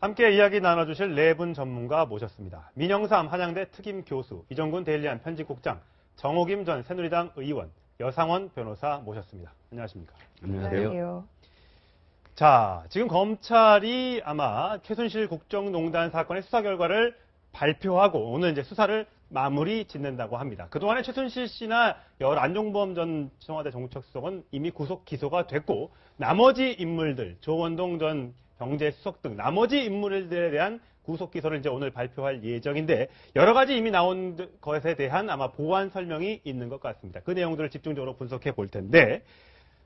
함께 이야기 나눠주실 네 분 전문가 모셨습니다. 민영삼 한양대 특임 교수, 이정군 데일리안 편집국장, 정호김 전 새누리당 의원, 여상원 변호사 모셨습니다. 안녕하십니까? 안녕하세요. 자, 지금 검찰이 아마 최순실 국정농단 사건의 수사 결과를 발표하고 오늘 이제 수사를 마무리 짓는다고 합니다. 그동안에 최순실 씨나 안종범 전 청와대 정무수석은 이미 구속 기소가 됐고 나머지 인물들, 조원동 전 경제수석 등 나머지 인물들에 대한 구속 기소를 이제 오늘 발표할 예정인데 여러 가지 이미 나온 것에 대한 아마 보완 설명이 있는 것 같습니다. 그 내용들을 집중적으로 분석해 볼 텐데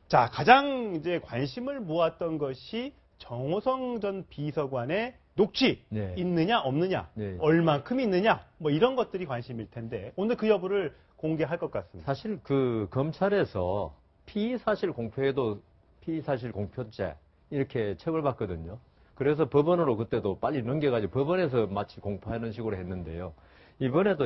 자, 가장 이제 관심을 모았던 것이 정호성 전 비서관의 녹취 있느냐 없느냐, 얼만큼 있느냐, 뭐 이런 것들이 관심일 텐데 오늘 그 여부를 공개할 것 같습니다. 사실 그 검찰에서 피의사실 공표에도 피의사실 공표죄 이렇게 처벌받거든요. 그래서 법원으로 그때도 빨리 넘겨가지고 법원에서 마치 공포하는 식으로 했는데요. 이번에도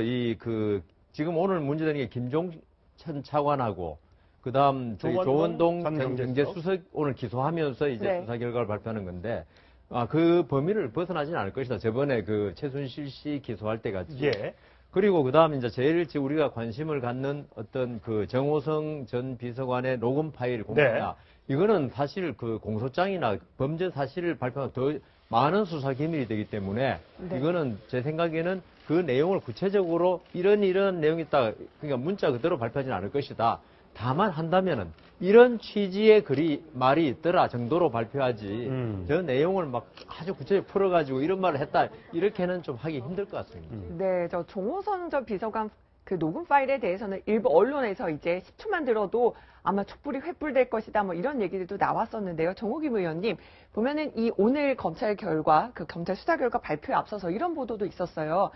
지금 오늘 문제되는 게 김종천 차관하고 그다음 조원동 경제수석 오늘 기소하면서 이제 수사 결과를 발표하는 건데 그 범위를 벗어나지는 않을 것이다. 저번에 그 최순실 씨 기소할 때 같이. 그리고 그다음 이제 제일 우리가 관심을 갖는 어떤 그 정호성 전 비서관의 녹음 파일 공개다. 이거는 사실 그 공소장이나 범죄 사실을 발표하면 더 많은 수사 기밀이 되기 때문에 이거는 제 생각에는 그 내용을 구체적으로 이런 내용이 있다. 그러니까 문자 그대로 발표하지는 않을 것이다. 다만 한다면은 이런 취지의 말이 있더라 정도로 발표하지 저 내용을 막 아주 구체적으로 풀어가지고 이런 말을 했다 이렇게는 좀 하기 힘들 것 같습니다. 네, 저 정호성 전 비서관 그 녹음 파일에 대해서는 일부 언론에서 이제 10초만 들어도 아마 촛불이 횃불될 것이다 뭐 이런 얘기들도 나왔었는데요. 정호김 의원님 보면은 이 오늘 검찰 결과 그 검찰 수사 결과 발표에 앞서서 이런 보도도 있었어요.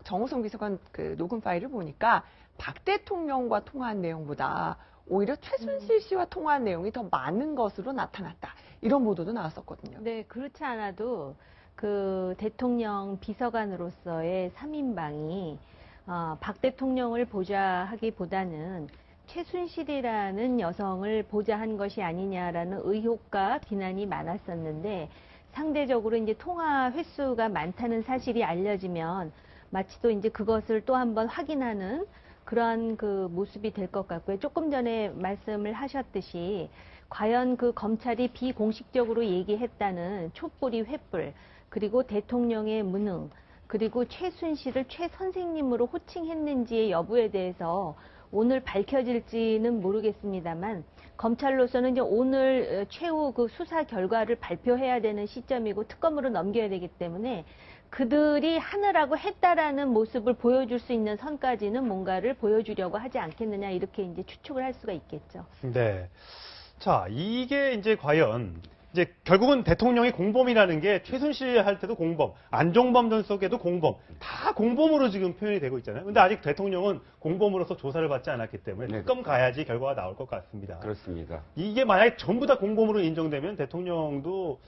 정호성 비서관 그 녹음 파일을 보니까 박 대통령과 통화한 내용보다 오히려 최순실 씨와 통화한 내용이 더 많은 것으로 나타났다. 이런 보도도 나왔었거든요. 네, 그렇지 않아도 그 대통령 비서관으로서의 3인방이 박 대통령을 보좌하기보다는 최순실이라는 여성을 보좌한 것이 아니냐라는 의혹과 비난이 많았었는데 상대적으로 이제 통화 횟수가 많다는 사실이 알려지면 마치 또 이제 그것을 또 한번 확인하는 그러한 그 모습이 될 것 같고요. 조금 전에 말씀을 하셨듯이 과연 그 검찰이 비공식적으로 얘기했다는 촛불이 횃불 그리고 대통령의 무능 그리고 최순실을 최 선생님으로 호칭했는지의 여부에 대해서 오늘 밝혀질지는 모르겠습니다만 검찰로서는 이제 오늘 최후 그 수사 결과를 발표해야 되는 시점이고 특검으로 넘겨야 되기 때문에 그들이 하느라고 했다라는 모습을 보여줄 수 있는 선까지는 뭔가를 보여주려고 하지 않겠느냐 이렇게 이제 추측을 할 수가 있겠죠. 네. 자, 이게 이제 과연 이제 결국은 대통령이 공범이라는 게 최순실 할 때도 공범, 안종범 전 수석에도 공범, 다 공범으로 지금 표현이 되고 있잖아요. 근데 아직 대통령은 공범으로서 조사를 받지 않았기 때문에 특검 가야지 결과가 나올 것 같습니다. 그렇습니다. 이게 만약에 전부 다 공범으로 인정되면 대통령도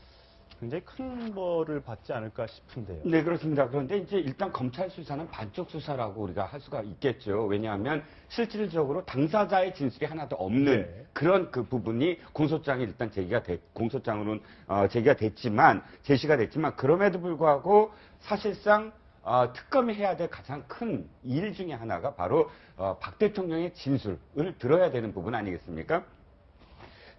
굉장히 큰 벌을 받지 않을까 싶은데요. 네, 그렇습니다. 그런데 이제 일단 검찰 수사는 반쪽 수사라고 우리가 할 수가 있겠죠. 왜냐하면 실질적으로 당사자의 진술이 하나도 없는 그런 그 부분이 공소장이 일단 공소장으로는 제시가 됐지만 그럼에도 불구하고 사실상 특검이 해야 될 가장 큰 일 중에 하나가 바로 박 대통령의 진술을 들어야 되는 부분 아니겠습니까?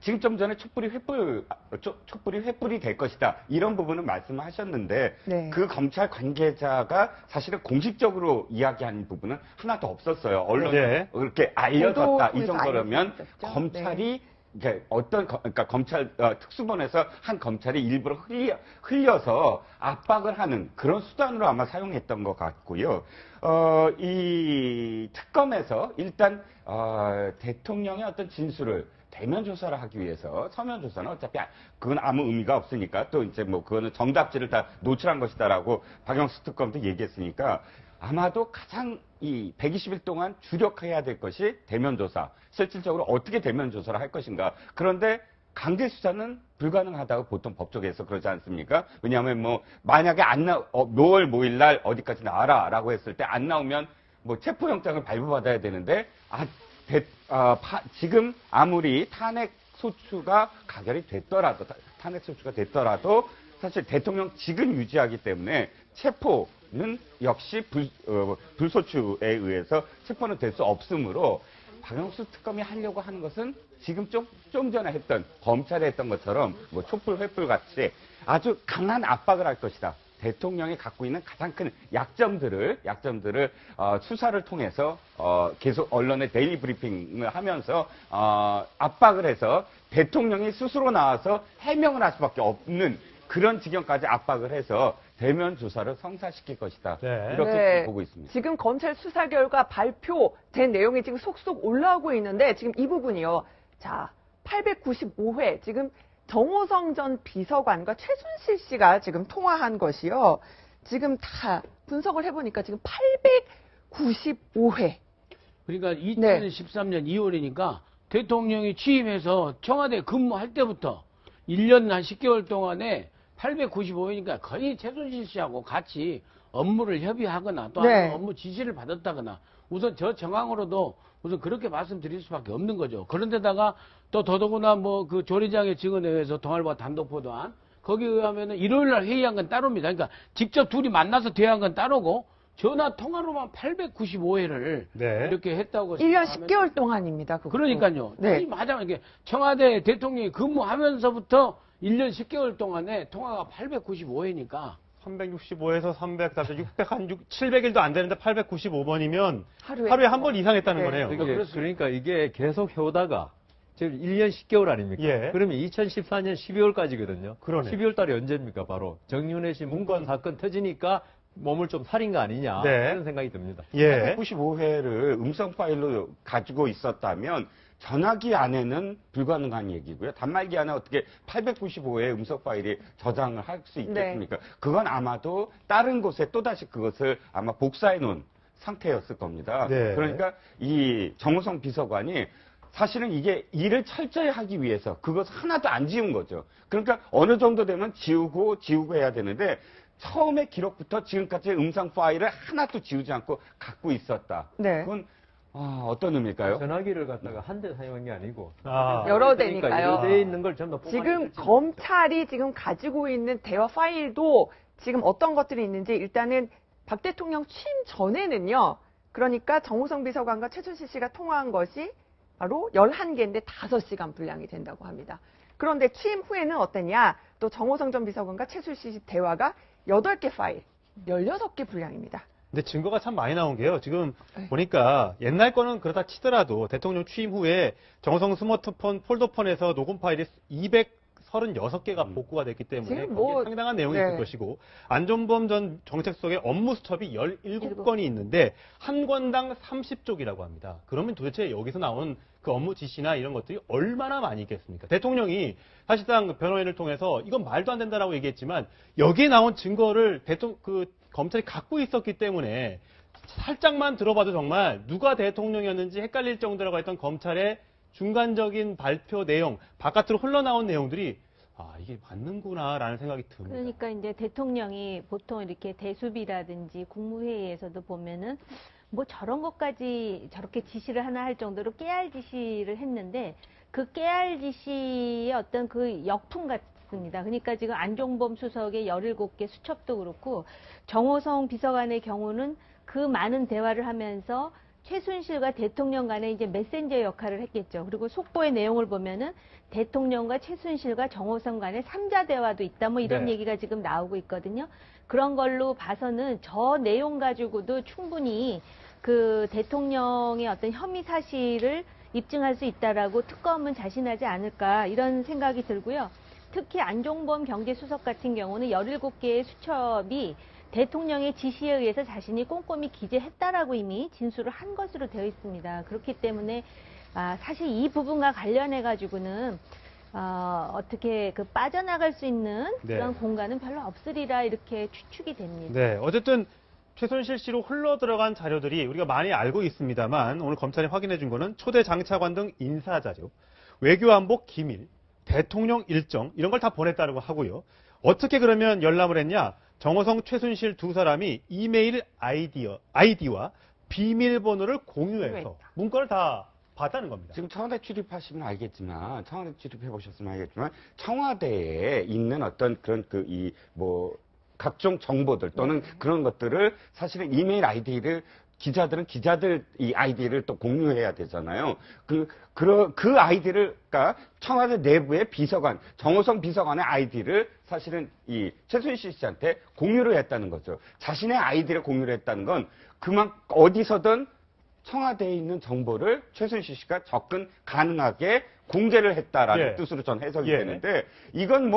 지금 좀 전에 촛불이 횃불이 될 것이다. 이런 부분은 말씀하셨는데 그 검찰 관계자가 사실은 공식적으로 이야기하는 부분은 하나도 없었어요. 언론에 그렇게 알려졌다. 이 정도라면 검찰이 그러니까 검찰 특수본에서 한 검찰이 일부러 흘려서 압박을 하는 그런 수단으로 아마 사용했던 것 같고요. 이 특검에서 일단 대통령의 어떤 진술을 대면 조사를 하기 위해서 서면 조사는 어차피 그건 아무 의미가 없으니까 또 이제 뭐 그거는 정답지를 다 노출한 것이다라고 박영수 특검도 얘기했으니까 아마도 가장 이 120일 동안 주력해야 될 것이 대면 조사. 실질적으로 어떻게 대면 조사를 할 것인가. 그런데 강제 수사는 불가능하다고 보통 법조계에서 그러지 않습니까? 왜냐하면 뭐 만약에 몇월 뭐일 날 어디까지 나와라라고 했을 때 안 나오면 뭐 체포영장을 발부받아야 되는데 지금 아무리 탄핵 소추가 가결이 됐더라도 사실 대통령직은 유지하기 때문에 체포는 역시 불소추에 의해서 체포는 될 수 없으므로 박영수 특검이 하려고 하는 것은 지금 좀 전에 했던 검찰이 했던 것처럼 뭐 촛불 횃불 같이 아주 강한 압박을 할 것이다. 대통령이 갖고 있는 가장 큰 약점들을 수사를 통해서 계속 언론에 데일리 브리핑을 하면서 압박을 해서 대통령이 스스로 나와서 해명을 할 수밖에 없는 그런 지경까지 압박을 해서 대면 조사를 성사시킬 것이다. 네. 이렇게 네. 보고 있습니다. 지금 검찰 수사 결과 발표된 내용이 지금 속속 올라오고 있는데 지금 이 부분이요. 자, 895회 지금 정호성 전 비서관과 최순실 씨가 지금 통화한 것이요. 지금 다 분석을 해보니까 지금 895회. 그러니까 2013년 2월이니까 대통령이 취임해서 청와대 근무할 때부터 1년 한 10개월 동안에 895회니까 거의 최순실 씨하고 같이 업무를 협의하거나 또 네. 업무 지시를 받았다거나 우선 저 정황으로도 우선 그렇게 말씀드릴 수밖에 없는 거죠. 그런데다가 또 더더구나 뭐 그 조리장의 증언에 의해서 동아일보 단독 보도한 거기에 의하면은 일요일 날 회의한 건 따로입니다. 그러니까 직접 둘이 만나서 대화한 건 따로고 전화 통화로만 895회를 네. 이렇게 했다고 1년 생각하면 10개월 동안입니다. 그것도. 그러니까요. 네. 이 맞아. 이게 청와대 대통령이 근무하면서부터 1년 10개월 동안에 통화가 895회니까 365에서 340, 600, 한 700일도 안 되는데 895번이면 하루에 하루에 한 번 이상 했다는 네. 거네요. 그러니까 이게 계속 해오다가 지금 1년 10개월 아닙니까? 예. 그러면 2014년 12월까지거든요. 그러네. 12월 달이 언제입니까? 바로 정윤회 씨 문건 사건 터지니까 몸을 좀 사린 거 아니냐 네. 그런 생각이 듭니다. 예. 895회를 음성 파일로 가지고 있었다면 전화기 안에는 불가능한 얘기고요. 단말기 안에 어떻게 895회 음성 파일이 저장을 할 수 있겠습니까? 그건 아마도 다른 곳에 또다시 그것을 아마 복사해 놓은 상태였을 겁니다. 네. 그러니까 이 정호성 비서관이 사실은 이게 일을 철저히 하기 위해서 그것 하나도 안 지운 거죠. 그러니까 어느 정도 되면 지우고 해야 되는데 처음에 기록부터 지금까지 음성 파일을 하나도 지우지 않고 갖고 있었다. 네. 그건 어떤 의미일까요? 전화기를 갖다가 한 대 사용한 게 아니고 여러 그러니까 대니까요. 여러 대 있는 걸 전부 다 지금 뽑아내서 검찰이 지금 가지고 있는 대화 파일도 지금 어떤 것들이 있는지 일단은 박 대통령 취임 전에는요. 그러니까 정호성 비서관과 최순실 씨가 통화한 것이 바로 11개인데 5시간 분량이 된다고 합니다. 그런데 취임 후에는 어땠냐? 또 정호성 전 비서관과 최순실 씨 대화가 8개 파일, 16개 분량입니다. 근데 증거가 참 많이 나온 게요. 지금 네. 보니까 옛날 거는 그러다 치더라도 대통령 취임 후에 정호성 스마트폰 폴더폰에서 녹음 파일이 236개가 복구가 됐기 때문에 지금 거기에 뭐, 상당한 내용이 네. 있을 것이고 안종범 전 정책수석의 업무 수첩이 17건이 있는데 한 건당 30쪽이라고 합니다. 그러면 도대체 여기서 나온 그 업무 지시나 이런 것들이 얼마나 많이 있겠습니까? 대통령이 사실상 변호인을 통해서 이건 말도 안 된다라고 얘기했지만 여기에 나온 증거를 검찰이 갖고 있었기 때문에 살짝만 들어봐도 정말 누가 대통령이었는지 헷갈릴 정도라고 했던 검찰의 중간적인 발표 내용, 바깥으로 흘러나온 내용들이 이게 맞는구나라는 생각이 듭니다. 그러니까 이제 대통령이 보통 이렇게 대수비라든지 국무회의에서도 보면은 뭐 저런 것까지 저렇게 지시를 하나 할 정도로 깨알 지시를 했는데 그 깨알 지시의 어떤 그 역풍 같습니다. 그러니까 지금 안종범 수석의 17개 수첩도 그렇고 정호성 비서관의 경우는 그 많은 대화를 하면서 최순실과 대통령 간에 이제 메신저 역할을 했겠죠. 그리고 속보의 내용을 보면은 대통령과 최순실과 정호성 간의 3자 대화도 있다. 뭐 이런 네. 얘기가 지금 나오고 있거든요. 그런 걸로 봐서는 저 내용 가지고도 충분히 그 대통령의 어떤 혐의 사실을 입증할 수 있다라고 특검은 자신하지 않을까 이런 생각이 들고요. 특히 안종범 경제수석 같은 경우는 17개의 수첩이 대통령의 지시에 의해서 자신이 꼼꼼히 기재했다라고 이미 진술을 한 것으로 되어 있습니다. 그렇기 때문에 사실 이 부분과 관련해 가지고는 어떻게 그 빠져나갈 수 있는 네. 그런 공간은 별로 없으리라 이렇게 추측이 됩니다. 네, 어쨌든 최순실 씨로 흘러 들어간 자료들이 우리가 많이 알고 있습니다만 오늘 검찰이 확인해 준 거는 초대 장차관 등 인사 자료, 외교안보 기밀, 대통령 일정 이런 걸 다 보냈다고 하고요. 어떻게 그러면 열람을 했냐? 정호성, 최순실 두 사람이 이메일 아이디와 비밀번호를 공유해서 공유했다. 문건을 다 봤다는 겁니다. 지금 청와대 출입하시면 알겠지만, 청와대 출입해 보셨으면 알겠지만, 청와대에 있는 어떤 그런 각종 정보들 또는 그런 것들을 사실은 이메일 아이디를 기자들은 기자들 이 아이디를 또 공유해야 되잖아요. 그 아이디를, 그러니까 청와대 내부의 비서관, 정호성 비서관의 아이디를 사실은 이 최순실 씨한테 공유를 했다는 거죠. 자신의 아이디를 공유를 했다는 건 어디서든 청와대에 있는 정보를 최순실 씨가 접근 가능하게 공개를 했다라는 예. 뜻으로 전 해석이 예. 되는데, 이건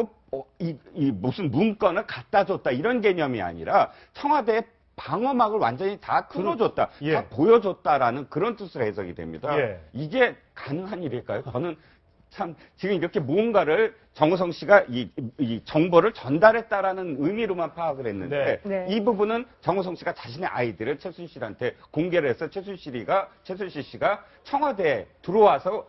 무슨 문건을 갖다 줬다 이런 개념이 아니라 청와대의 방어막을 완전히 다 틀어줬다, 예. 다 보여줬다라는 그런 뜻으로 해석이 됩니다. 예. 이게 가능한 일일까요? 저는 참 지금 이렇게 무언가를 정호성 씨가 이 정보를 전달했다라는 의미로만 파악을 했는데, 네. 이 부분은 정호성 씨가 자신의 아이디를 최순실한테 공개를 해서 최순실 씨가 청와대에 들어와서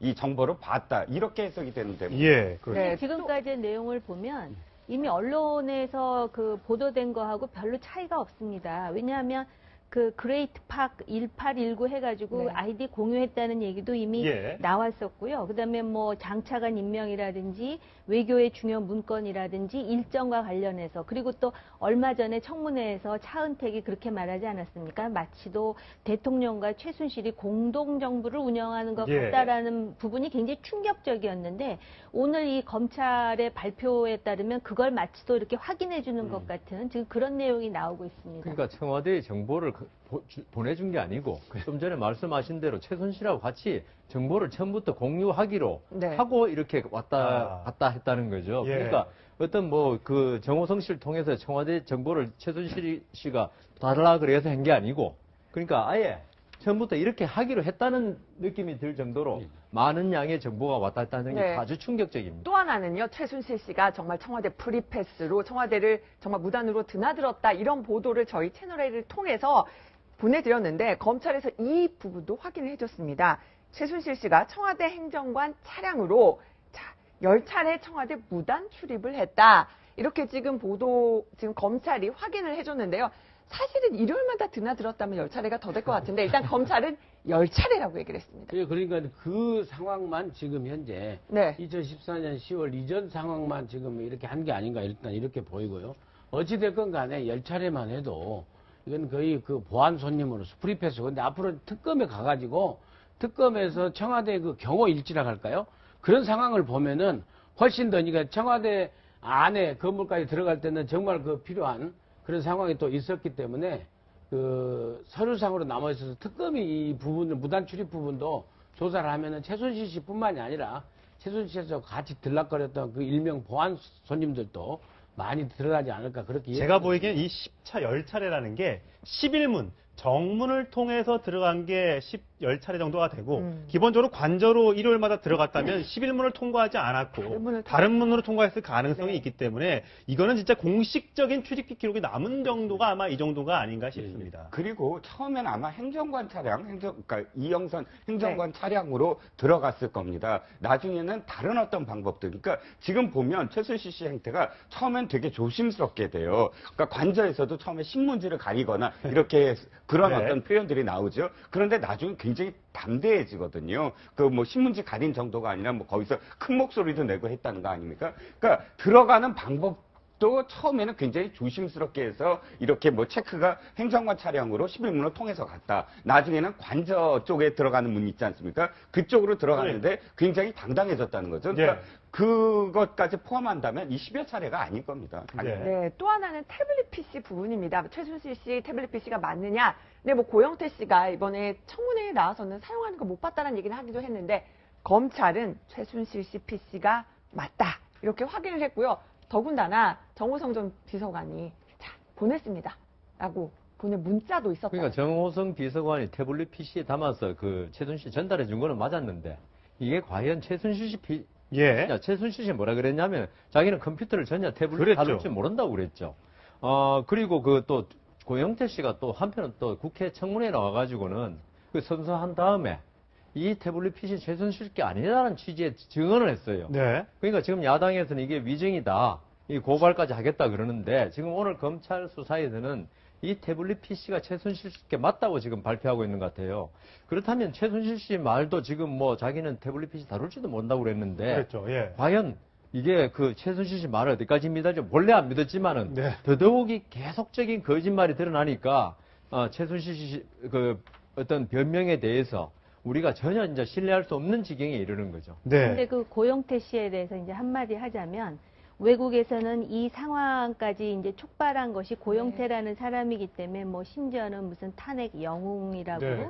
이 정보를 봤다, 이렇게 해석이 되는데 예, 그렇죠. 네. 지금까지의 내용을 보면 이미 언론에서 그 보도된 거하고 별로 차이가 없습니다. 왜냐하면 그 그레이트 팍 1819 해가지고 네. 아이디 공유했다는 얘기도 이미 예. 나왔었고요. 그다음에 뭐 장차관 임명이라든지 외교의 중요 문건이라든지 일정과 관련해서, 그리고 또 얼마 전에 청문회에서 차은택이 그렇게 말하지 않았습니까? 마치도 대통령과 최순실이 공동 정부를 운영하는 것 예. 같다라는 부분이 굉장히 충격적이었는데, 오늘 이 검찰의 발표에 따르면 그걸 마치도 이렇게 확인해 주는 것 같은 지금 그런 내용이 나오고 있습니다. 그러니까 청와대의 정보를 보내준 게 아니고 좀 전에 말씀하신 대로 최순실하고 같이 정보를 처음부터 공유하기로 네. 하고 이렇게 왔다 갔다 했다는 거죠. 예. 그러니까 어떤 그 정호성 씨를 통해서 청와대 정보를 최순실 씨가 달라 그래서 한 게 아니고, 그러니까 아예 처음부터 이렇게 하기로 했다는 느낌이 들 정도로 많은 양의 정보가 왔다 갔다 하는 게 네. 아주 충격적입니다. 또 하나는요, 최순실 씨가 정말 청와대 프리패스로 청와대를 정말 무단으로 드나들었다, 이런 보도를 저희 채널을 통해서 보내드렸는데, 검찰에서 이 부분도 확인을 해줬습니다. 최순실 씨가 청와대 행정관 차량으로 10차례 청와대 무단 출입을 했다, 이렇게 지금 검찰이 확인을 해줬는데요. 사실은 일요일마다 드나들었다면 10차례가 더 될 것 같은데, 일단 검찰은 10차례라고 얘기를 했습니다. 그러니까 그 상황만 지금 현재 네. 2014년 10월 이전 상황만 지금 이렇게 한 게 아닌가, 일단 이렇게 보이고요. 어찌됐건 간에 10차례만 해도 이건 거의 그 보안 손님으로서 프리패스. 근데 앞으로 특검에 가가지고 특검에서 청와대 그 경호 일지라 할까요? 그런 상황을 보면은 훨씬 더, 그러니까 청와대 안에 건물까지 들어갈 때는 정말 그 필요한 그런 상황이 또 있었기 때문에 그 서류상으로 남아 있어서 특검이 이 부분을, 무단 출입 부분도 조사를 하면은 최순실 씨뿐만이 아니라 최순실 씨와 같이 들락거렸던 그 일명 보안 손님들도 많이 들어가지 않을까, 그렇게 제가 보기엔 이 10차, 10차례라는 게 11문, 정문을 통해서 들어간 게 10차례 정도가 되고, 기본적으로 관저로 일요일마다 들어갔다면 11문을 통과하지 않았고 다른 문으로 통과했을 가능성이 네. 있기 때문에 이거는 진짜 공식적인 출입 기록이 남은 정도가 아마 이 정도가 아닌가 싶습니다. 그리고 처음엔 아마 행정관 차량, 그러니까 이영선 행정관 차량으로 들어갔을 겁니다. 나중에는 다른 어떤 방법들, 그러니까 지금 보면 최순실 씨 행태가 처음엔 되게 조심스럽게 돼요. 그러니까 관저에서도 처음에 신문지를 가리거나 이렇게 그런 네. 어떤 표현들이 나오죠. 그런데 나중에 굉장히 담대해지거든요. 그 뭐 신문지 가린 정도가 아니라 뭐 거기서 큰 목소리도 내고 했다는 거 아닙니까? 그러니까 들어가는 방법도 처음에는 굉장히 조심스럽게 해서 이렇게 뭐 체크가 행정관 차량으로 11문을 통해서 갔다. 나중에는 관저 쪽에 들어가는 문이 있지 않습니까? 그쪽으로 들어갔는데 굉장히 당당해졌다는 거죠. 그러니까 네. 그것까지 포함한다면 이 10여 차례가 아닐 겁니다. 당연히. 네, 또 하나는 태블릿 PC 부분입니다. 최순실 씨 태블릿 PC가 맞느냐? 근데 뭐 고영태 씨가 이번에 청문회에 나와서는 사용하는 거 못 봤다는 얘기는 하기도 했는데, 검찰은 최순실 씨 PC가 맞다, 이렇게 확인을 했고요. 더군다나 정호성 전 비서관이 보냈습니다 라고 보낸 문자도 있었다. 그러니까 정호성 비서관이 태블릿 PC에 담아서 그 최순실 전달해 준 거는 맞았는데, 이게 과연 최순실 씨 예. 최순실 씨 뭐라 그랬냐면 자기는 컴퓨터를 전혀 태블릿 그랬죠. 다룰 줄 모른다고 그랬죠. 그리고 그 또 고영태 씨가 또 한편은 또 국회 청문회에 나와가지고는 그 선서한 다음에 이 태블릿 PC 최순실 게 아니라는 취지의 증언을 했어요. 네. 그러니까 지금 야당에서는 이게 위증이다, 이 고발까지 하겠다 그러는데, 지금 오늘 검찰 수사에서는 이 태블릿 PC가 최순실 씨께 맞다고 지금 발표하고 있는 것 같아요. 그렇다면 최순실 씨 말도 지금 뭐 자기는 태블릿 PC 다룰지도 모른다고 그랬는데 그랬죠. 예. 과연 이게 그 최순실 씨 말을 어디까지 믿어야지 원래 안 믿었지만은 네. 더더욱이 계속적인 거짓말이 드러나니까 최순실 씨 그 어떤 변명에 대해서 우리가 전혀 이제 신뢰할 수 없는 지경에 이르는 거죠. 네. 근데 그 고영태 씨에 대해서 이제 한마디 하자면 외국에서는 이 상황까지 이제 촉발한 것이 고영태라는 사람이기 때문에 뭐 심지어는 무슨 탄핵 영웅이라고 네.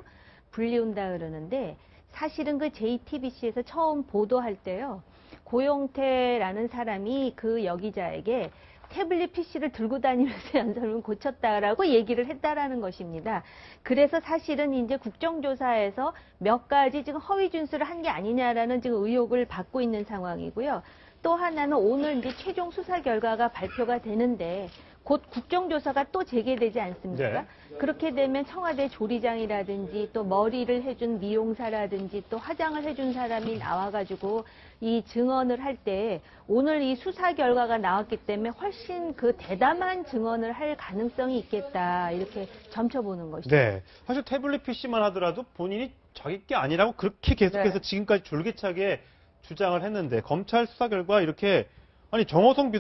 불리운다 그러는데 사실은 그 JTBC에서 처음 보도할 때요. 고영태라는 사람이 그 여기자에게 태블릿 PC를 들고 다니면서 연설문 고쳤다라고 얘기를 했다라는 것입니다. 그래서 사실은 이제 국정조사에서 몇 가지 지금 허위 준수를 한 게 아니냐라는 지금 의혹을 받고 있는 상황이고요. 또 하나는 오늘 이제 최종 수사 결과가 발표가 되는데 곧 국정조사가 또 재개되지 않습니까? 그렇게 되면 청와대 조리장이라든지 또 머리를 해준 미용사라든지 또 화장을 해준 사람이 나와가지고 이 증언을 할 때 오늘 이 수사 결과가 나왔기 때문에 훨씬 그 대담한 증언을 할 가능성이 있겠다 이렇게 점쳐보는 것이죠. 네. 사실 태블릿 PC만 하더라도 본인이 자기 게 아니라고 그렇게 계속해서 네. 지금까지 줄기차게 주장을 했는데 검찰 수사 결과 이렇게 아니 정호성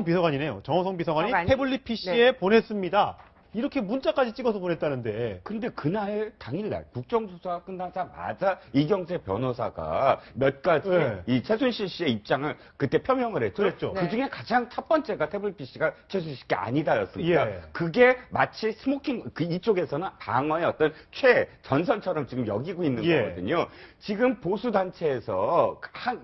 비서관이네요. 정호성 비서관이 비서관이? 태블릿 PC에 보냈습니다. 이렇게 문자까지 찍어서 보냈다는데. 근데 그날 당일날 국정조사가 끝나자마자 이경재 변호사가 몇 가지 네. 이 최순실 씨의 입장을 그때 표명을 했죠. 그랬죠. 그 중에 가장 첫 번째가 태블릿 PC가 최순실 씨가 아니다였습니다. 예. 그게 마치 스모킹 그 이쪽에서는 방어의 어떤 최전선처럼 지금 여기고 있는 예. 거거든요. 지금 보수 단체에서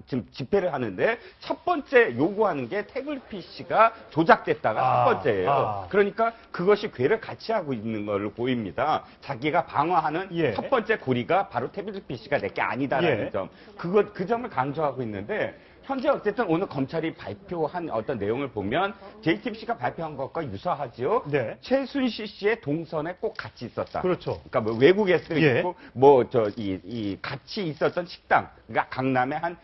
지금 집회를 하는데 첫 번째 요구하는 게 태블릿 PC가 조작됐다가 첫 번째예요. 그러니까 그것이 괴를 같이 하고 있는 걸로 보입니다. 자기가 방어하는 예. 첫 번째 고리가 바로 태블릿 PC가 내 게 아니다라는 예. 점. 그 점을 강조하고 있는데 현재 어쨌든 오늘 검찰이 발표한 어떤 내용을 보면 JTBC가 발표한 것과 유사하지요. 네. 최순실 씨의 동선에 꼭 같이 있었다. 그렇죠. 그러니까 뭐 외국에 쓰 예. 있고 뭐 이 같이 있었던 식당, 그러니까 강남의 한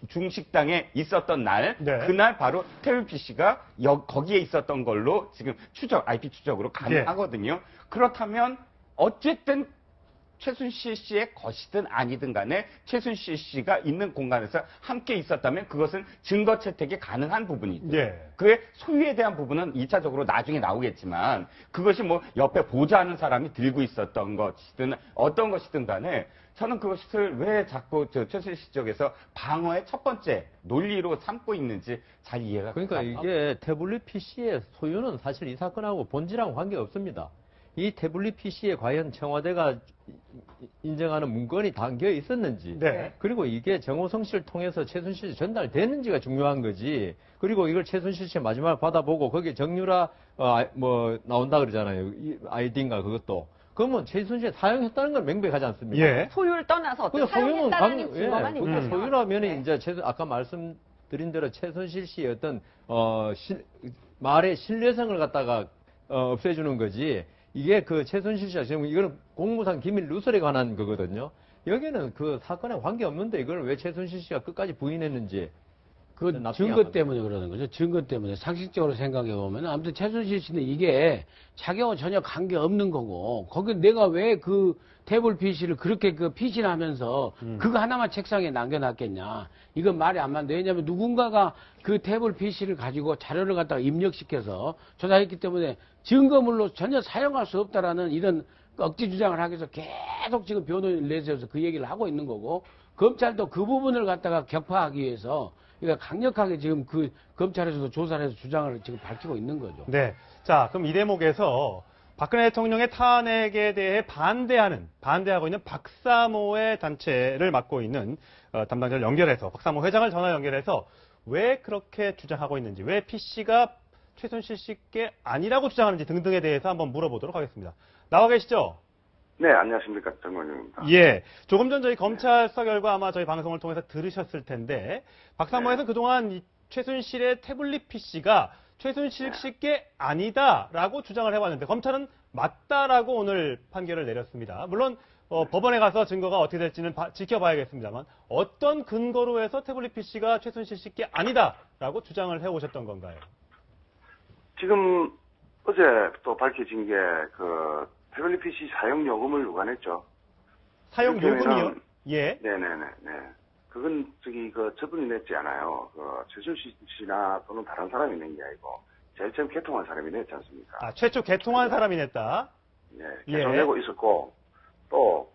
중식당에 있었던 날, 네. 그날 바로 태블릿 PC가 거기에 있었던 걸로 지금 IP 추적으로 가능하거든요. 그렇다면 어쨌든 최순실 씨의 것이든 아니든 간에 최순실 씨가 있는 공간에서 함께 있었다면 그것은 증거 채택이 가능한 부분이죠. 예. 그의 소유에 대한 부분은 2차적으로 나중에 나오겠지만 그것이 뭐 옆에 보좌하는 사람이 들고 있었던 것이든 어떤 것이든 간에 저는 그것을 왜 자꾸 최순실 씨 쪽에서 방어의 첫 번째 논리로 삼고 있는지 잘 이해가 그러니까 가요. 이게 태블릿 PC의 소유는 사실 이 사건하고 본질하고 관계가 없습니다. 이 태블릿 PC에 과연 청와대가 인정하는 문건이 담겨 있었는지, 네. 그리고 이게 정호성 씨를 통해서 최순실 씨 전달됐는지가 중요한 거지. 그리고 이걸 최순실 씨 마지막에 받아보고 거기에 정유라 뭐 나온다 그러잖아요. 이 아이디인가 그것도. 그러면 최순실 사용했다는 건 명백하지 않습니까? 예. 소유를 떠나서 어떤 사용했다는 증거만 그게 있다면 소유라면 네. 이제 아까 말씀드린 대로 최순실 씨의 어떤 말의 신뢰성을 갖다가 없애주는 거지. 이게 그 최순실 씨가 지금 이거는 공무상 기밀 누설에 관한 거거든요. 여기는 그 사건에 관계 없는데 이걸 왜 최순실 씨가 끝까지 부인했는지. 그 납득이 증거 안 가죠. 때문에 그러는 거죠. 증거 때문에 상식적으로 생각해 보면 아무튼 최순실 씨는 이게 자기하고 전혀 관계 없는 거고 거기 내가 왜 그 태블릿 PC를 그렇게 그 피신을 하면서 그거 하나만 책상에 남겨놨겠냐. 이건 말이 안 맞는데 왜냐하면 누군가가 그 태블릿 PC를 가지고 자료를 갖다가 입력시켜서 조사했기 때문에 증거물로 전혀 사용할 수 없다라는 이런 억지 주장을 하기 위해서 계속 지금 변호인 내세워서 그 얘기를 하고 있는 거고 검찰도 그 부분을 갖다가 격파하기 위해서 그러니까 강력하게 지금 그 검찰에서도 조사를 해서 주장을 지금 밝히고 있는 거죠. 네. 자, 그럼 이 대목에서 박근혜 대통령의 탄핵에 대해 반대하고 있는 박사모의 단체를 맡고 있는 담당자를 연결해서 박사모 회장을 전화 연결해서 왜 그렇게 주장하고 있는지, 왜 PC가 최순실 씨께 아니라고 주장하는지 등등에 대해서 한번 물어보도록 하겠습니다. 나와 계시죠? 네, 안녕하십니까. 정관용입니다. 예. 조금 전 저희 검찰 수사 결과 아마 저희 방송을 통해서 들으셨을 텐데, 박사모에서는 그동안 이 최순실의 태블릿 PC가 최순실 씨께 아니다라고 주장을 해왔는데, 검찰은 맞다라고 오늘 판결을 내렸습니다. 물론, 법원에 가서 증거가 어떻게 될지는 지켜봐야겠습니다만, 어떤 근거로 해서 태블릿 PC가 최순실 씨께 아니다라고 주장을 해오셨던 건가요? 지금 어제 또 밝혀진 게 그 태블릿 PC 사용 요금을 유관했죠. 사용 그렇게 요금이요? 하면은- 예. 네네네. 그건 저분이 냈지 않아요. 최순실 씨나 또는 다른 사람이 낸 게 아니고 제일 처음 개통한 사람이 냈지 않습니까? 아, 최초 개통한 사람이 냈다. 네, 예. 개통되고 있었고 또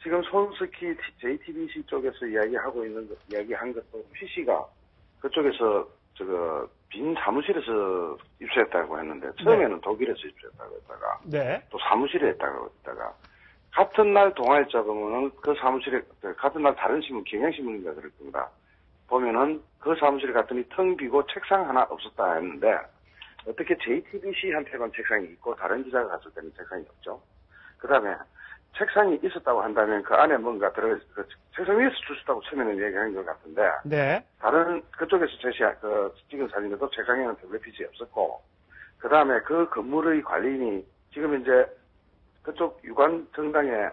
지금 손스키 JTBC 쪽에서 이야기한 것도 PC가 그쪽에서 빈 사무실에서 입수했다고 했는데 처음에는 독일에서 입수했다고 했다가 네. 또 사무실에 했다고 했다가 같은 날 동아일자 보면은 그 사무실에 같은 날 다른 신문 경향신문인가 그럴 겁니다. 보면은 그 사무실에 갔더니 텅 비고 책상 하나 없었다 했는데 어떻게 JTBC한테만 책상이 있고 다른 기자가 갔을 때는 책상이 없죠. 그 다음에 책상이 있었다고 한다면 그 안에 뭔가 책상 위에서 주셨다고 처음에는 얘기하는 것 같은데 네. 다른 그쪽에서 찍은 사진에도 책상에는 태블릿 PC 없었고 그 다음에 그 건물의 관리인이 지금 이제 그쪽 유관 정당의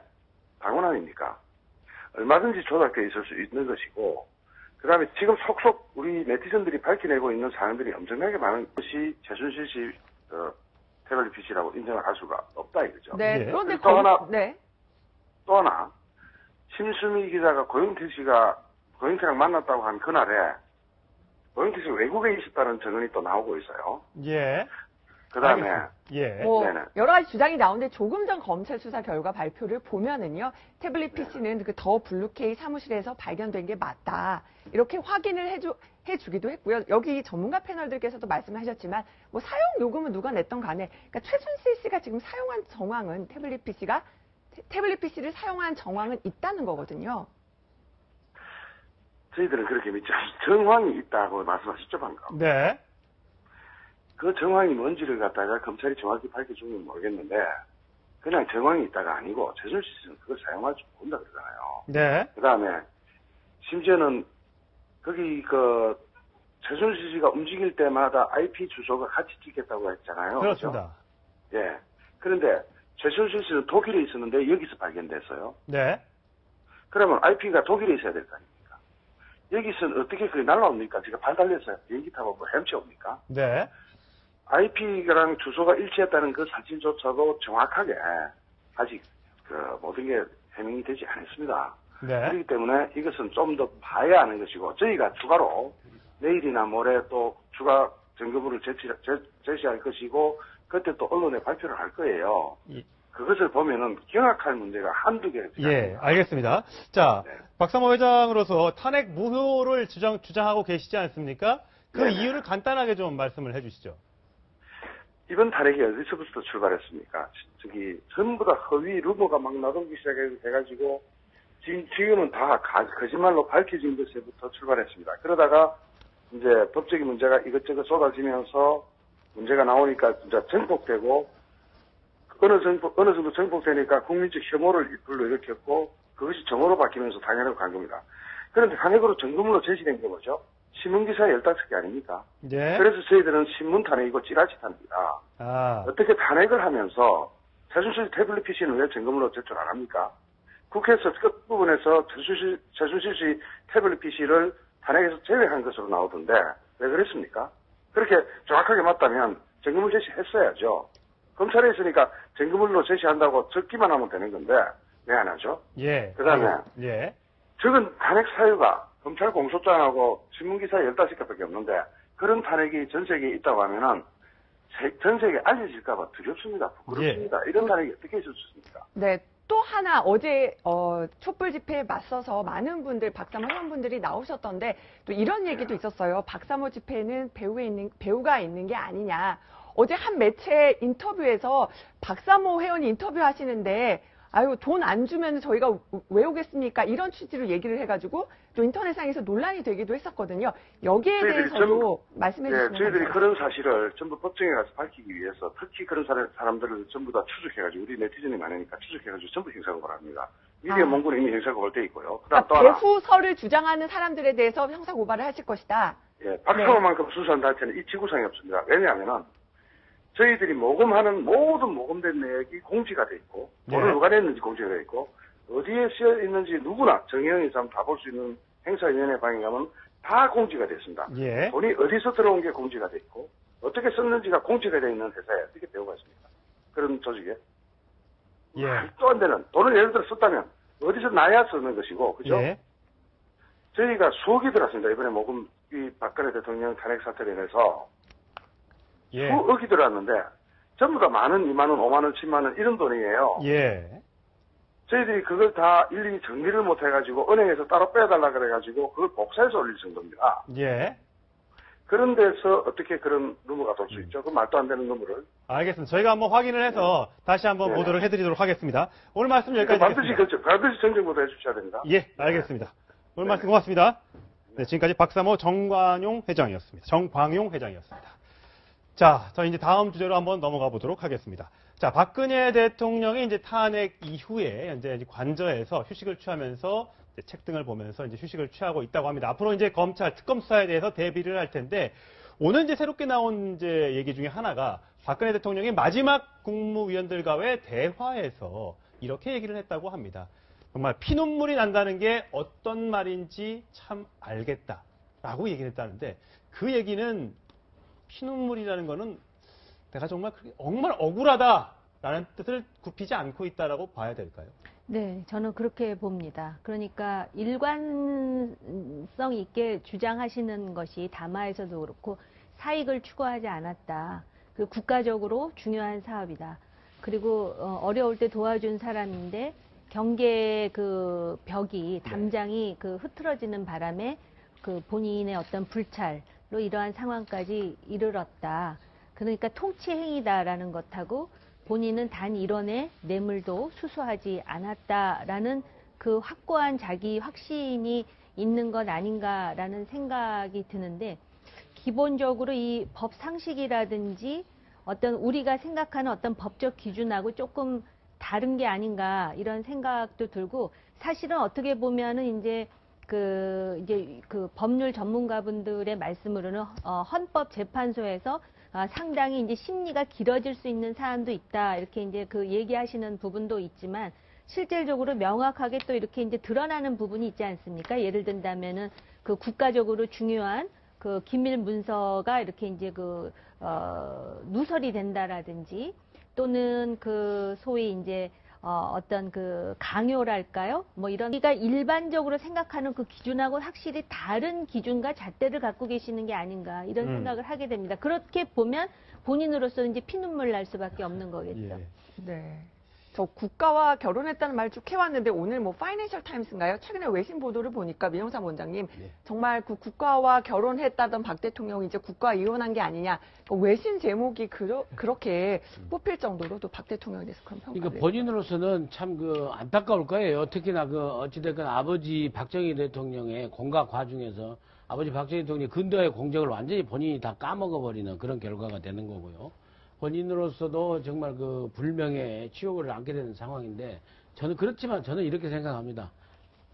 당원 아닙니까? 얼마든지 조작되어 있을 수 있는 것이고 그 다음에 지금 속속 우리 네티즌들이 밝혀내고 있는 사항들이 엄청나게 많은 것이 최순실 씨 태블릿 PC라고 인정을 할 수가 없다 이거죠. 네. 예. 그런데 또 하나 네. 또 하나 심수미 기자가 고영태랑 만났다고 한 그날에 고영태 씨가 외국에 있었다는 증언이 또 나오고 있어요. 예. 그 다음에 예. 뭐 네네. 여러 가지 주장이 나오는데 조금 전 검찰 수사 결과 발표를 보면은요 태블릿 PC는 그 더 블루케이 사무실에서 발견된 게 맞다 이렇게 확인을 해주기도 했고요. 여기 전문가 패널들께서도 말씀하셨지만 뭐 사용 요금은 누가 냈던 간에 그러니까 최순실 씨가 지금 사용한 정황은 태블릿 PC를 사용한 정황은 있다는 거거든요. 저희들은 그렇게 믿죠. 정황이 있다고 말씀하셨죠 방금. 네. 그 정황이 뭔지를 갖다가 검찰이 정확히 밝혀주면 모르겠는데 그냥 정황이 있다가 아니고 최순실 씨는 그걸 사용할 줄 모른다 그러잖아요. 네. 그 다음에 심지어는 거기 최순실 씨가 움직일 때마다 IP 주소가 같이 찍혔다고 했잖아요. 그렇습니다. 그렇죠? 예. 그런데 최순실 씨는 독일에 있었는데 여기서 발견됐어요. 네. 그러면 IP가 독일에 있어야 될 거 아닙니까? 여기서는 어떻게 그게 날라옵니까? 제가 발 달려서 비행기 타고 뭐 헤엄쳐옵니까? 네. IP랑 주소가 일치했다는 그 사실조차도 정확하게 아직 모든 게 해명이 되지 않았습니다. 네. 그렇기 때문에 이것은 좀 더 봐야 하는 것이고 저희가 추가로 내일이나 모레 또 추가 증거물을 제시할 것이고 그때 또 언론에 발표를 할 거예요. 그것을 보면은 경악할 문제가 한두 개가 예, 알겠습니다. 자, 네. 박사모 회장으로서 탄핵 무효를 주장하고 계시지 않습니까? 그 네네. 이유를 간단하게 좀 말씀을 해주시죠. 이번 탄핵이 어디서부터 출발했습니까? 전부 다 허위 루머가 막 나오기 시작해가지고 지금은 다 거짓말로 밝혀진 것에부터 출발했습니다. 그러다가 이제 법적인 문제가 이것저것 쏟아지면서 문제가 나오니까 진짜 정폭되고 어느 정도 정폭되니까 국민적 혐오를 불러일으켰고 그것이 정오로 바뀌면서 탄핵으로 간 겁니다. 그런데 탄핵으로 증거물로 제시된 게 뭐죠? 신문기사 15개 아닙니까? 네. 그래서 저희들은 신문 탄핵이고 찌라시 탄핵이다. 아, 어떻게 탄핵을 하면서 최순실 태블릿 PC는 왜 증거물로 제출 안 합니까? 국회에서 끝부분에서 최순실 씨 태블릿 PC를 탄핵에서 제외한 것으로 나오던데 왜 그랬습니까? 그렇게 정확하게 맞다면 증거물 제시했어야죠. 검찰에 있으니까 증거물로 제시한다고 적기만 하면 되는 건데 왜 안 하죠? 예. 그다음에 예. 적은 탄핵 사유가 검찰 공소장하고 신문기사 15개밖에 없는데 그런 탄핵이 전 세계에 있다고 하면은 전 세계에 알려질까봐 두렵습니다. 부끄럽습니다. 이런 탄핵이 어떻게 있을 수 있습니까? 네. 또 하나 어제 촛불 집회에 맞서서 많은 분들 박사모 회원분들이 나오셨던데 또 이런 얘기도 있었어요. 박사모 집회는 배우가 있는 게 아니냐. 어제 한 매체 인터뷰에서 박사모 회원이 인터뷰하시는데 아유 돈 안 주면 저희가 왜 오겠습니까? 이런 취지로 얘기를 해가지고 또 인터넷상에서 논란이 되기도 했었거든요. 여기에 대해서도 말씀해 주시면 저희들이 감사합니다. 그런 사실을 전부 법정에 가서 밝히기 위해서 특히 그런 사람들을 전부 다 추적해가지고 우리 네티즌이 많으니까 추적해가지고 전부 형사고발 합니다. 미디어 몽골은 이미 형사고발 돼 있고요. 그다음 또 하나 배후설을 주장하는 사람들에 대해서 형사고발을 하실 것이다. 예, 박사모만큼 수사한 단체는 이 지구상에 없습니다. 왜냐하면은 저희들이 모금하는 모든 모금된 내역이 공지가 돼 있고 돈을 누가 냈는지 공지가 돼 있고 어디에 쓰여 있는지 누구나 정의영이 사람 다 볼 수 있는 행사위원회 방에 가면 다 공지가 됐습니다. 예. 돈이 어디서 들어온 게 공지가 돼 있고 어떻게 썼는지가 공개가 되어 있는 회사에 어떻게 배우가 있습니까? 그런 조직에. 예. 말도 안 되는 돈을 예를 들어 썼다면 어디서 나야 쓰는 것이고, 그죠? 예. 저희가 수억이 들었습니다. 이번에 모금 이 박근혜 대통령 탄핵 사태로 인해서 예. 수억이 들어왔는데 전부 다 만 원, 2만 원, 5만 원, 10만 원 이런 돈이에요. 예. 저희들이 그걸 다 일일이 정리를 못 해가지고 은행에서 따로 빼달라 그래가지고 그걸 복사해서 올릴 정도입니다. 예. 그런 데서 어떻게 그런 루머가 돌 수 있죠? 그 말도 안 되는 루머를. 알겠습니다. 저희가 한번 확인을 해서 다시 한번 네. 보도록 해드리도록 하겠습니다. 오늘 말씀 여기까지 반드시 하겠습니다. 반드시 정정보도 해주셔야 됩니다. 예, 알겠습니다. 오늘 말씀 고맙습니다. 네, 지금까지 박사모 정광용 회장이었습니다. 자, 저희 이제 다음 주제로 한번 넘어가 보도록 하겠습니다. 자, 박근혜 대통령이 이제 탄핵 이후에 이제 관저에서 휴식을 취하면서 이제 책 등을 보면서 이제 휴식을 취하고 있다고 합니다. 앞으로 이제 검찰 특검 수사에 대해서 대비를 할 텐데 오늘 이제 새롭게 나온 이제 얘기 중에 하나가 박근혜 대통령이 마지막 국무위원들과의 대화에서 이렇게 얘기를 했다고 합니다. 정말 피눈물이 난다는 게 어떤 말인지 참 알겠다라고 얘기를 했다는데 그 얘기는 피눈물이라는 거는 내가 정말 억울하다라는 뜻을 굽히지 않고 있다라고 봐야 될까요? 네, 저는 그렇게 봅니다. 그러니까 일관성 있게 주장하시는 것이 담화에서도 그렇고 사익을 추구하지 않았다. 그 국가적으로 중요한 사업이다. 그리고 어려울 때 도와준 사람인데 경계 그 벽이 담장이 그 흐트러지는 바람에 그 본인의 어떤 불찰로 이러한 상황까지 이르렀다. 그러니까 통치 행위다라는 것하고 본인은 단 일원의 뇌물도 수수하지 않았다라는 그 확고한 자기 확신이 있는 것 아닌가라는 생각이 드는데 기본적으로 이 법 상식이라든지 어떤 우리가 생각하는 어떤 법적 기준하고 조금 다른 게 아닌가 이런 생각도 들고 사실은 어떻게 보면은 이제 그 법률 전문가분들의 말씀으로는 헌법재판소에서 상당히 이제 심리가 길어질 수 있는 사안도 있다 이렇게 이제 그 얘기하시는 부분도 있지만 실질적으로 명확하게 또 이렇게 이제 드러나는 부분이 있지 않습니까? 예를 든다면은 그 국가적으로 중요한 그 기밀 문서가 이렇게 이제 누설이 된다라든지 또는 그 소위 이제 어떤 그 강요랄까요? 뭐 이런 우리가 일반적으로 생각하는 그 기준하고 확실히 다른 기준과 잣대를 갖고 계시는 게 아닌가 이런 생각을 하게 됩니다. 그렇게 보면 본인으로서는 이제 피눈물 날 수밖에 없는 거겠죠. 예. 네. 저 국가와 결혼했다는 말 쭉 해왔는데 오늘 뭐 파이낸셜 타임스인가요? 최근에 외신 보도를 보니까 민영삼 원장님 정말 그 국가와 결혼했다던 박 대통령이 이제 국가와 이혼한 게 아니냐 그 외신 제목이 그렇게 뽑힐 정도로 또 박 대통령에 대해서 그런 평가를 그러니까 본인으로서는 참 그 안타까울 거예요. 특히나 그 어찌됐건 아버지 박정희 대통령의 공각 과중에서 아버지 박정희 대통령이 근대화의 공적을 완전히 본인이 다 까먹어버리는 그런 결과가 되는 거고요. 본인으로서도 정말 그 불명예의 치욕을 안게 되는 상황인데 그렇지만 저는 이렇게 생각합니다.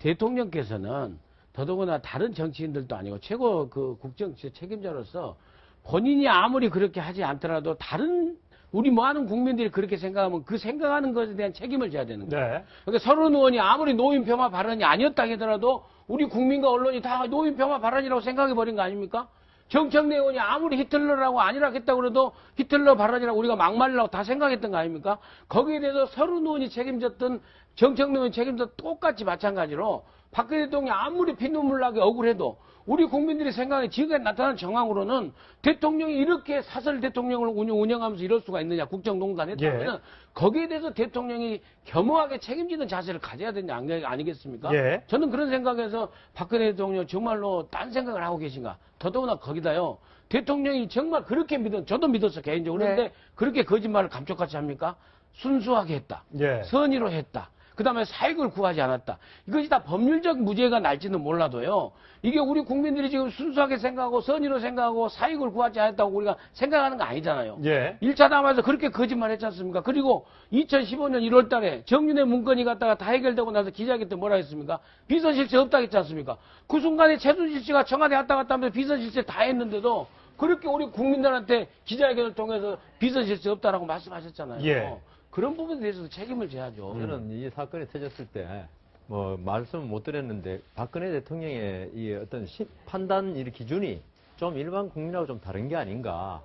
대통령께서는 더더구나 다른 정치인들도 아니고 최고 그 국정치 책임자로서 본인이 아무리 그렇게 하지 않더라도 다른 우리 많은 국민들이 그렇게 생각하면 그 생각하는 것에 대한 책임을 져야 되는 거예요. 네. 그러니까 서른 의원이 아무리 노인 폄하 발언이 아니었다 하더라도 우리 국민과 언론이 다 노인 폄하 발언이라고 생각해 버린 거 아닙니까? 정청래 의원이 아무리 히틀러라고 아니라 했다고 그래도 히틀러 발언이라고 우리가 막말이라고 다 생각했던 거 아닙니까? 거기에 대해서 서른 의원이 책임졌던 정청래 의원이 책임졌던 똑같이 마찬가지로 박근혜 대통령이 아무리 피눈물 나게 억울해도 우리 국민들이 생각에 지금까지 나타난 정황으로는 대통령이 이렇게 사설 대통령을 운영하면서 이럴 수가 있느냐 국정농단 했다면 거기에 대해서 대통령이 겸허하게 책임지는 자세를 가져야 되는 게 아니겠습니까? 예. 저는 그런 생각에서 박근혜 대통령 정말로 딴 생각을 하고 계신가? 더더구나 거기다요. 대통령이 정말 그렇게 저도 믿었어 개인적으로. 그런데 그렇게 거짓말을 감쪽같이 합니까? 순수하게 했다. 예. 선의로 했다. 그 다음에 사익을 구하지 않았다. 이것이 다 법률적 무죄가 날지는 몰라도요. 이게 우리 국민들이 지금 순수하게 생각하고 선의로 생각하고 사익을 구하지 않았다고 우리가 생각하는 거 아니잖아요. 예. 1차 담화에서 그렇게 거짓말 했지 않습니까? 그리고 2015년 1월 달에 정윤회 문건이 갔다가 다 해결되고 나서 기자회견 때 뭐라 했습니까? 비선실세 없다고 했지 않습니까? 그 순간에 최순실 씨가 청와대 왔다 갔다 하면서 비선실세 다 했는데도 그렇게 우리 국민들한테 기자회견을 통해서 비선실세 없다라고 말씀하셨잖아요. 예. 그런 부분에 대해서도 책임을 져야죠. 저는 이 사건이 터졌을 때, 말씀은 못 드렸는데, 박근혜 대통령의 이 어떤 판단 기준이 좀 일반 국민하고 좀 다른 게 아닌가.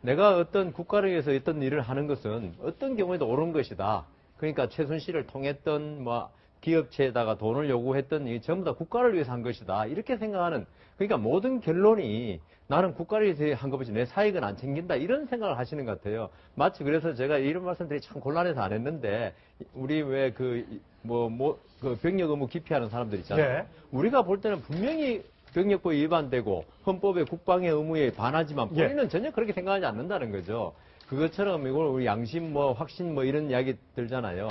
내가 어떤 국가를 위해서 어떤 일을 하는 것은 어떤 경우에도 옳은 것이다. 그러니까 최순실을 통했던 뭐 기업체에다가 돈을 요구했던 이 전부 다 국가를 위해서 한 것이다. 이렇게 생각하는, 그러니까 모든 결론이 나는 국가를 위해서 한 것이지 내 사익은 안 챙긴다. 이런 생각을 하시는 것 같아요. 마치 그래서 제가 이런 말씀드리기 참 곤란해서 안 했는데, 우리 왜 그 병력 의무 기피하는 사람들 있잖아요. 네. 우리가 볼 때는 분명히 병력법에 위반되고 헌법의 국방의 의무에 반하지만 예. 본인은 전혀 그렇게 생각하지 않는다는 거죠. 그것처럼 이걸 우리 양심 확신 이런 이야기 들잖아요.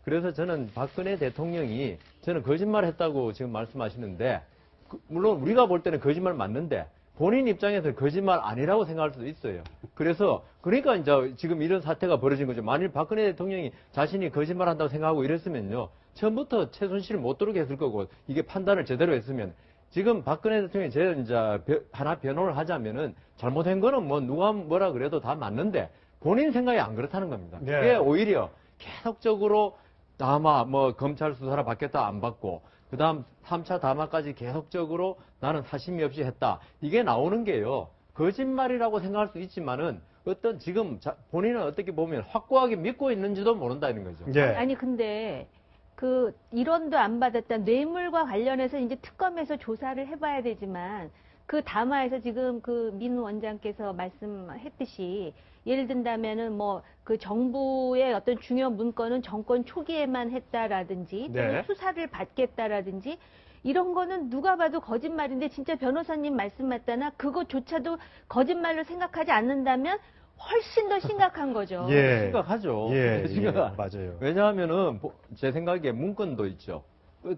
그래서 저는 박근혜 대통령이 저는 거짓말했다고 지금 말씀하시는데, 물론 우리가 볼 때는 거짓말 맞는데 본인 입장에서 거짓말 아니라고 생각할 수도 있어요. 그러니까 이제 지금 이런 사태가 벌어진 거죠. 만일 박근혜 대통령이 자신이 거짓말한다고 생각하고 이랬으면요, 처음부터 최순실을 못 들어오게 했을 거고, 이게 판단을 제대로 했으면, 지금 박근혜 대통령이 이제 하나 변호를 하자면은 잘못한 거는 뭐 누가 뭐라 그래도 다 맞는데 본인 생각이 안 그렇다는 겁니다. 네. 그게 오히려 계속적으로 담화 뭐 검찰 수사를 받겠다 안 받고, 그다음 3차 담화까지 계속적으로 나는 사심이 없이 했다. 이게 나오는 게요, 거짓말이라고 생각할 수 있지만은 어떤 지금 본인은 어떻게 보면 확고하게 믿고 있는지도 모른다는 거죠. 예. 아니 근데 그 일원도 안 받았다 뇌물과 관련해서 이제 특검에서 조사를 해봐야 되지만, 그 담화에서 지금 그 민 원장께서 말씀했듯이 예를 든다면은 뭐 그 정부의 어떤 중요 문건은 정권 초기에만 했다라든지 또는 네. 수사를 받겠다라든지 이런 거는 누가 봐도 거짓말인데, 진짜 변호사님 말씀 맞다나 그것조차도 거짓말로 생각하지 않는다면 훨씬 더 심각한 거죠. 예. 심각하죠. 예, 심각- 맞아요. 왜냐하면은 제 생각에 문건도 있죠.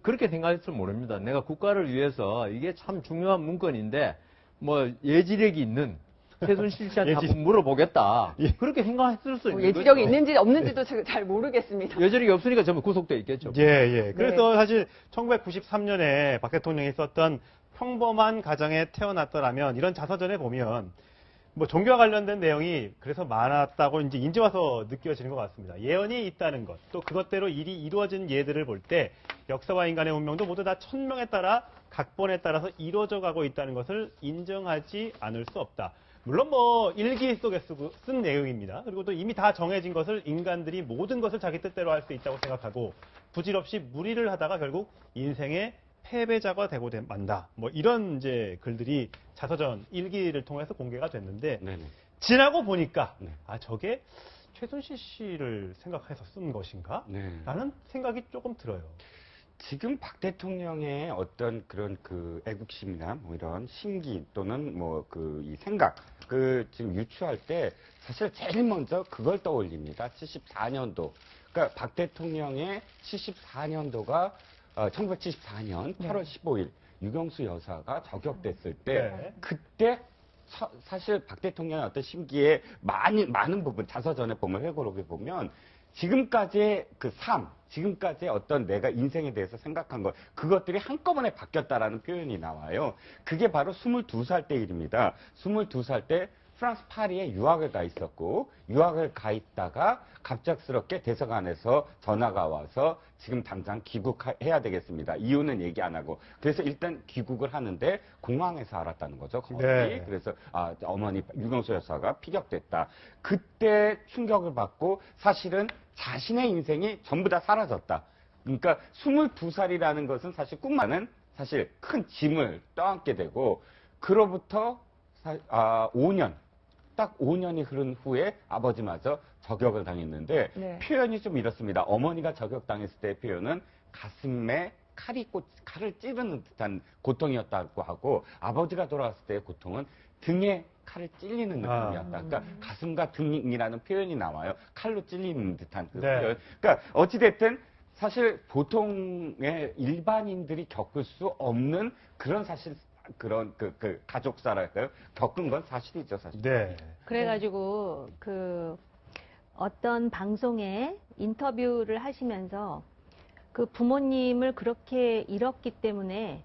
그렇게 생각할 줄 모릅니다. 내가 국가를 위해서 이게 참 중요한 문건인데 뭐 예지력이 있는 최순실 씨한테 한번 물어보겠다. 예. 그렇게 생각했을 수 있는 예지력이 거죠. 있는지 없는지도 잘 모르겠습니다. 예지력이 없으니까 전부 구속돼 있겠죠. 예. 그래서 사실 1993년에 박 대통령이 썼던 평범한 가정에 태어났더라면, 이런 자서전에 보면 뭐 종교와 관련된 내용이 그래서 많았다고 이제 와서 느껴지는 것 같습니다. 예언이 있다는 것, 또 그것대로 일이 이루어진 예들을 볼 때 역사와 인간의 운명도 모두 다 천명에 따라 각본에 따라서 이루어져 가고 있다는 것을 인정하지 않을 수 없다. 물론 뭐 일기 속에 쓴 내용입니다. 그리고 또 이미 다 정해진 것을 인간들이 모든 것을 자기 뜻대로 할 수 있다고 생각하고 부질없이 무리를 하다가 결국 인생의 패배자가 되고 만다. 뭐 이런 이제 글들이 자서전 일기를 통해서 공개가 됐는데, 네네. 지나고 보니까 네. 저게 최순실 씨를 생각해서 쓴 것인가? 네. 라는 생각이 조금 들어요. 지금 박 대통령의 어떤 그런 그 애국심이나 뭐 이런 심기 또는 뭐 그 이 생각 지금 유추할 때 사실 제일 먼저 그걸 떠올립니다. 74년도. 그러니까 박 대통령의 74년도가 1974년 8월 15일 유경수 여사가 저격됐을 때, 네. 그때 사실 박 대통령의 어떤 심기에 많은 부분 자서전에 보면 회고록에 보면 지금까지의 그 삶, 지금까지의 어떤 내가 인생에 대해서 생각한 것, 그것들이 한꺼번에 바뀌었다라는 표현이 나와요. 그게 바로 22살 때 일입니다. 22살 때 프랑스 파리에 유학을 가 있었고, 유학을 가 있다가 갑작스럽게 대사관에서 전화가 와서 지금 당장 귀국해야 되겠습니다. 이유는 얘기 안 하고. 그래서 일단 귀국을 하는데 공항에서 알았다는 거죠, 거의. 네. 그래서 어머니 유경수 여사가 피격됐다. 그때 충격을 받고 사실은 자신의 인생이 전부 다 사라졌다. 그러니까 22살이라는 것은 사실 꿈만은 사실 큰 짐을 떠안게 되고, 그로부터 5년, 딱 5년이 흐른 후에 아버지마저 저격을 당했는데, 네. 표현이 좀 이렇습니다. 어머니가 저격당했을 때의 표현은 가슴에 칼을 찌르는 듯한 고통이었다고 하고, 아버지가 돌아왔을 때의 고통은 등에 칼을 찔리는 느낌이었다. 그러니까 가슴과 등이라는 표현이 나와요. 칼로 찔리는 듯한 그 네. 표현. 그러니까 어찌됐든 사실 보통의 일반인들이 겪을 수 없는 그런 사실, 그런 그 가족사랄까요? 겪은 건 사실이죠, 사실. 네. 그래가지고 그 어떤 방송에 인터뷰를 하시면서 그 부모님을 그렇게 잃었기 때문에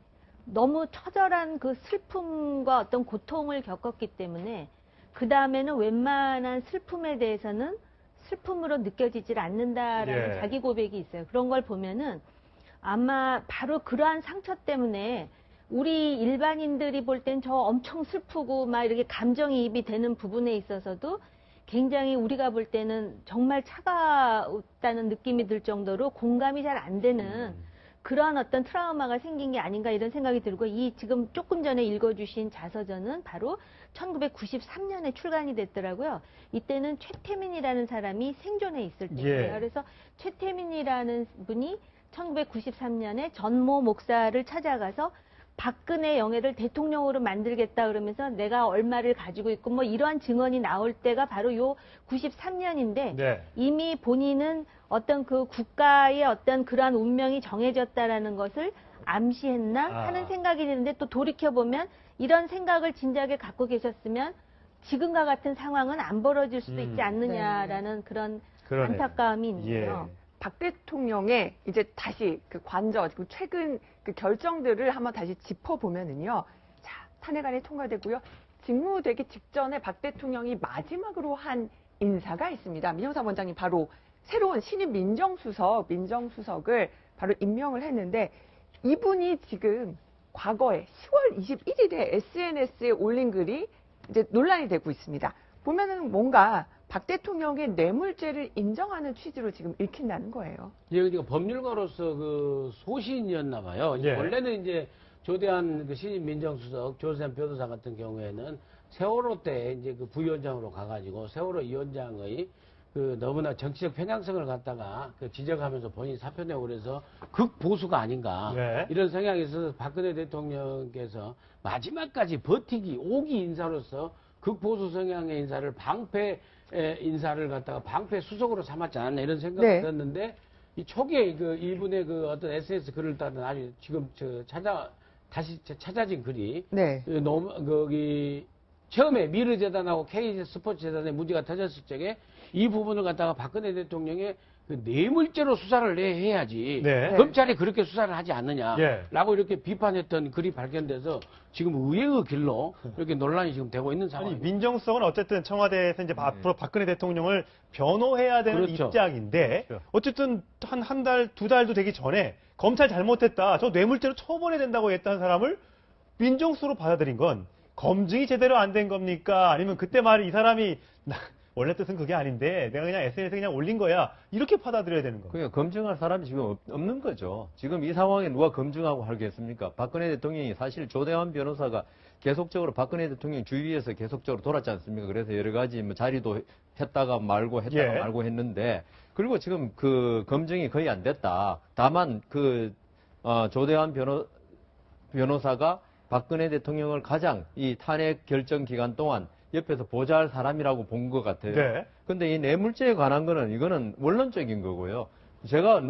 너무 처절한 그 슬픔과 어떤 고통을 겪었기 때문에 그 다음에는 웬만한 슬픔에 대해서는 슬픔으로 느껴지질 않는다라는 예. 자기 고백이 있어요. 그런 걸 보면은 아마 바로 그러한 상처 때문에 우리 일반인들이 볼 땐 저 엄청 슬프고 막 이렇게 감정이입이 되는 부분에 있어서도 굉장히 우리가 볼 때는 정말 차가웠다는 느낌이 들 정도로 공감이 잘 안 되는 그러한 어떤 트라우마가 생긴 게 아닌가 이런 생각이 들고, 이 지금 조금 전에 읽어주신 자서전은 바로 1993년에 출간이 됐더라고요. 이때는 최태민이라는 사람이 생존해 있을 때예요. 예. 그래서 최태민이라는 분이 1993년에 전모 목사를 찾아가서 박근혜 영예를 대통령으로 만들겠다 그러면서 내가 얼마를 가지고 있고 뭐 이러한 증언이 나올 때가 바로 요 93년인데 네. 이미 본인은 어떤 그 국가의 어떤 그러한 운명이 정해졌다라는 것을 암시했나 하는 생각이 드는데, 또 돌이켜보면 이런 생각을 진작에 갖고 계셨으면 지금과 같은 상황은 안 벌어질 수도 있지 않느냐라는 그런 그러네요. 안타까움이 있네요. 예. 박 대통령의 이제 다시 그 관저, 그 최근 그 결정들을 한번 다시 짚어보면은요. 자, 탄핵안이 통과되고요. 직무되기 직전에 박 대통령이 마지막으로 한 인사가 있습니다. 민영삼 원장님 바로 새로운 신임 민정수석을 바로 임명을 했는데, 이분이 지금 과거에 10월 21일에 SNS에 올린 글이 이제 논란이 되고 있습니다. 보면은 뭔가 박 대통령의 뇌물죄를 인정하는 취지로 지금 읽힌다는 거예요. 이게 법률가로서 그 소신이었나 봐요. 예. 원래는 이제 조대한 그 신임 민정수석 조세현 변호사 같은 경우에는 세월호 때 이제 그 부위원장으로 가가지고 세월호 위원장의 그 너무나 정치적 편향성을 갖다가 그 지적하면서 본인이 사표 내고 그래서 극보수가 아닌가. 네. 이런 성향이 있어서 박근혜 대통령께서 마지막까지 버티기, 5기 인사로서 극보수 성향의 인사를 방패 인사를 갖다가 방패 수석으로 삼았지 않았나 이런 생각이 네. 들었는데, 이 초기에 그 이분의 그 어떤 SNS 글을 따른 아주 지금 다시 찾아진 글이 네. 너무 거기 처음에 미르재단하고 K스포츠재단의 문제가 터졌을 적에 이 부분을 갖다가 박근혜 대통령의 그 뇌물죄로 수사를 해야지 네. 검찰이 그렇게 수사를 하지 않느냐라고 예. 이렇게 비판했던 글이 발견돼서 지금 의회의 길로 이렇게 논란이 지금 되고 있는 아니, 상황입니다. 민정수석은 어쨌든 청와대에서 이제 앞으로 박근혜 대통령을 변호해야 되는 그렇죠. 입장인데, 그렇죠. 어쨌든 한 달, 2달도 되기 전에 검찰 잘못했다, 저 뇌물죄로 처벌해야 된다고 했다는 사람을 민정수석으로 받아들인 건 검증이 제대로 안 된 겁니까? 아니면 그때 말이 이 사람이 원래 뜻은 그게 아닌데 내가 그냥 SNS에 그냥 올린 거야, 이렇게 받아들여야 되는 겁니다. 그러니까 검증할 사람이 지금 없는 거죠. 지금 이 상황에 누가 검증하고 하겠습니까? 박근혜 대통령이 사실 조대환 변호사가 계속적으로 박근혜 대통령 주위에서 계속적으로 돌았지 않습니까? 그래서 여러 가지 뭐 자리도 했다가 말고 예. 말고 했는데, 그리고 지금 그 검증이 거의 안 됐다. 다만 조대환 변호사가 박근혜 대통령을 가장 이 탄핵 결정 기간 동안 옆에서 보좌할 사람이라고 본 것 같아요. 네. 근데 이 뇌물죄에 관한 거는 이거는 원론적인 거고요. 제가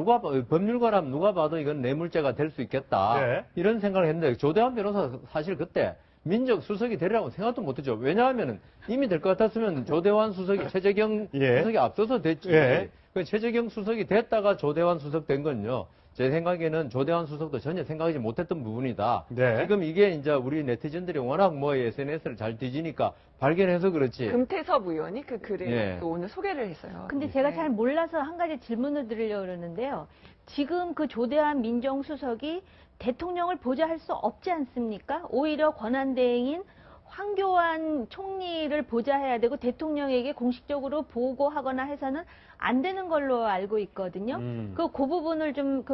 법률가라면 누가 봐도 이건 뇌물죄가 될 수 있겠다. 네. 이런 생각을 했는데, 조대환 변호사 사실 그때 민정수석이 되리라고 생각도 못했죠. 왜냐하면 이미 될 것 같았으면 조대환 수석이 최재경 예. 수석이 앞서서 됐지. 예. 그 최재경 수석이 됐다가 조대환 수석 된 건요. 제 생각에는 조대환 수석도 전혀 생각하지 못했던 부분이다. 네. 지금 이게 이제 우리 네티즌들이 워낙 SNS를 잘 뒤지니까 발견해서 그렇지. 금태섭 의원이 그 글을 예. 또 오늘 소개를 했어요. 근데 제가 네. 잘 몰라서 한 가지 질문을 드리려고 그러는데요. 지금 그 조대한 민정수석이 대통령을 보좌할 수 없지 않습니까? 오히려 권한대행인 황교안 총리를 보좌해야 되고 대통령에게 공식적으로 보고하거나 해서는 안 되는 걸로 알고 있거든요. 그 부분을 좀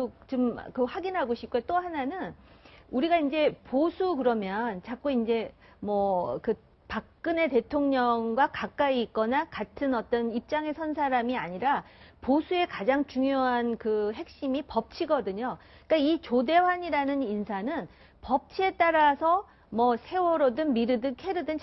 확인하고 싶고요. 또 하나는 우리가 이제 보수 그러면 자꾸 이제 박근혜 대통령과 가까이 있거나 같은 어떤 입장에 선 사람이 아니라 보수의 가장 중요한 그 핵심이 법치거든요. 그러니까 이 조대환이라는 인사는 법치에 따라서 세월호든 미르든 캐르든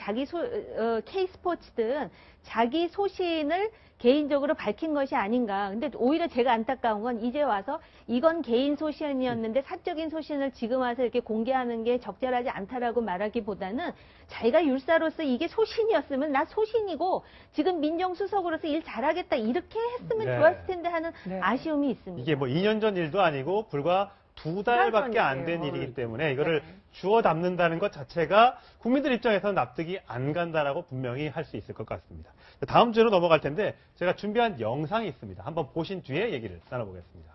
K스포츠든 자기 소신을 개인적으로 밝힌 것이 아닌가. 근데 오히려 제가 안타까운 건 이제 와서 이건 개인 소신이었는데 사적인 소신을 지금 와서 이렇게 공개하는 게 적절하지 않다라고 말하기보다는 자기가 율사로서 이게 소신이었으면 나 소신이고 지금 민정수석으로서 일 잘하겠다 이렇게 했으면 네. 좋았을 텐데 하는 네. 아쉬움이 있습니다. 이게 2년 전 일도 아니고 불과 2달밖에 안 된 전이에요. 일이기 때문에 이거를 네. 주워 담는다는 것 자체가 국민들 입장에서는 납득이 안 간다라고 분명히 할 수 있을 것 같습니다. 다음 주로 넘어갈 텐데 제가 준비한 영상이 있습니다. 한번 보신 뒤에 얘기를 나눠보겠습니다.